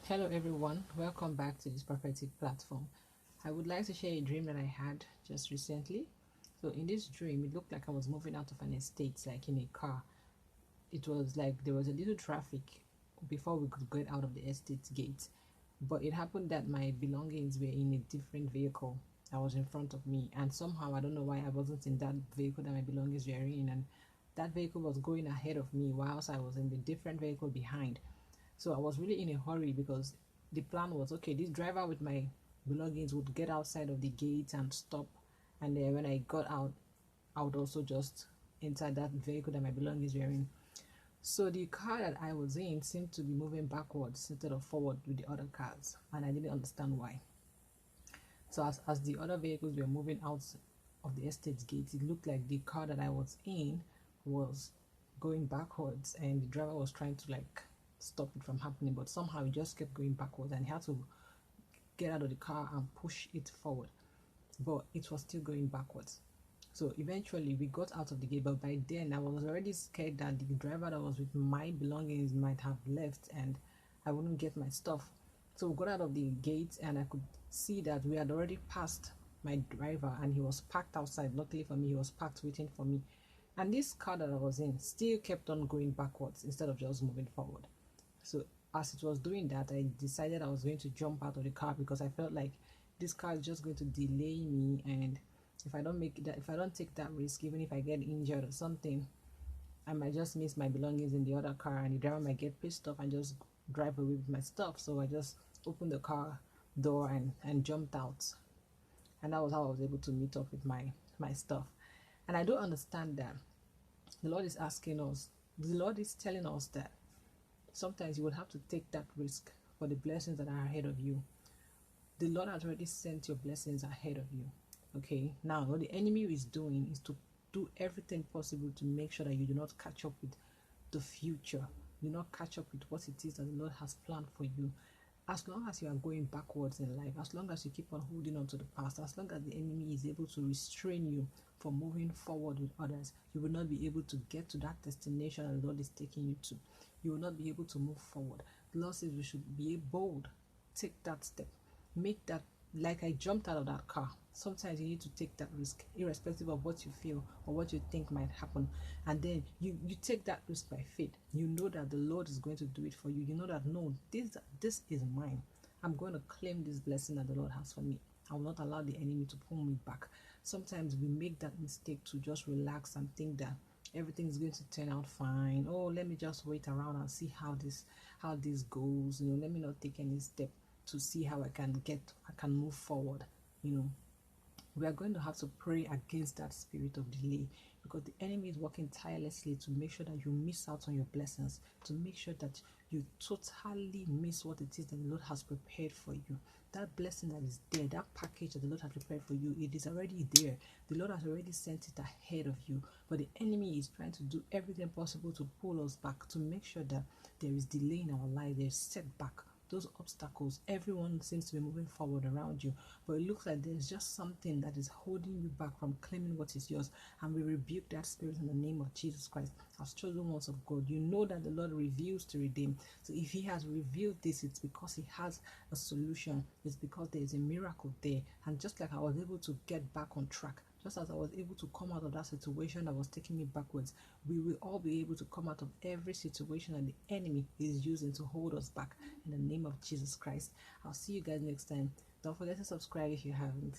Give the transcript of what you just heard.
Hello everyone, welcome back to this prophetic platform. I would like to share a dream that I had just recently. So in this dream, it looked like I was moving out of an estate, like in a car. It was like there was a little traffic before we could get out of the estate gate. But it happened that my belongings were in a different vehicle that was in front of me. And somehow, I don't know why I wasn't in that vehicle that my belongings were in. And that vehicle was going ahead of me whilst I was in the different vehicle behind. So I was really in a hurry because the plan was, okay, this driver with my belongings would get outside of the gate and stop, and then when I got out, I would also just enter that vehicle that my belongings were in. So the car that I was in seemed to be moving backwards instead of forward with the other cars, and I didn't understand why. So as the other vehicles were moving out of the estate gate, it looked like the car that I was in was going backwards, and the driver was trying to like stop it from happening, but somehow it just kept going backwards, and he had to get out of the car and push it forward, but it was still going backwards. So eventually we got out of the gate, but by then I was already scared that the driver that was with my belongings might have left and I wouldn't get my stuff. So we got out of the gate and I could see that we had already passed my driver and he was parked outside. Luckily for me, he was parked waiting for me, and this car that I was in still kept on going backwards instead of just moving forward. So as it was doing that, I decided I was going to jump out of the car because I felt like this car is just going to delay me, and if I don't take that risk, even if I get injured or something, I might just miss my belongings in the other car and the driver might get pissed off and just drive away with my stuff. So I just opened the car door and jumped out, and that was how I was able to meet up with my stuff. And I don't understand that the Lord is asking us, the Lord is telling us that sometimes you will have to take that risk for the blessings that are ahead of you. The Lord has already sent your blessings ahead of you. Okay, now what the enemy is doing is to do everything possible to make sure that you do not catch up with the future, do not catch up with what it is that the Lord has planned for you. As long as you are going backwards in life, as long as you keep on holding on to the past, as long as the enemy is able to restrain you from moving forward with others, you will not be able to get to that destination that the Lord is taking you to. You will not be able to move forward. The Lord says we should be bold, take that step, make that. Like I jumped out of that car. Sometimes you need to take that risk, irrespective of what you feel or what you think might happen. And then you take that risk by faith. You know that the Lord is going to do it for you. You know that, no, this is mine. I'm going to claim this blessing that the Lord has for me. I will not allow the enemy to pull me back. Sometimes we make that mistake to just relax and think that everything is going to turn out fine. Oh, let me just wait around and see how this goes. Let me not take any step to see how I can move forward. We are going to have to pray against that spirit of delay, because the enemy is working tirelessly to make sure that you miss out on your blessings, to make sure that you totally miss what it is that the Lord has prepared for you. That blessing that is there, that package that the Lord has prepared for you, it is already there. The Lord has already sent it ahead of you, but the enemy is trying to do everything possible to pull us back, to make sure that there is delay in our life, there's setback, those obstacles. Everyone seems to be moving forward around you, but it looks like there's just something that is holding you back from claiming what is yours, and we rebuke that spirit in the name of Jesus Christ. As chosen ones of God, you know that the Lord reveals to redeem. So if he has revealed this, it's because he has a solution. It's because there is a miracle there. And just like I was able to get back on track, just as I was able to come out of that situation that was taking me backwards, we will all be able to come out of every situation that the enemy is using to hold us back, in the name of Jesus Christ. I'll see you guys next time. Don't forget to subscribe if you haven't.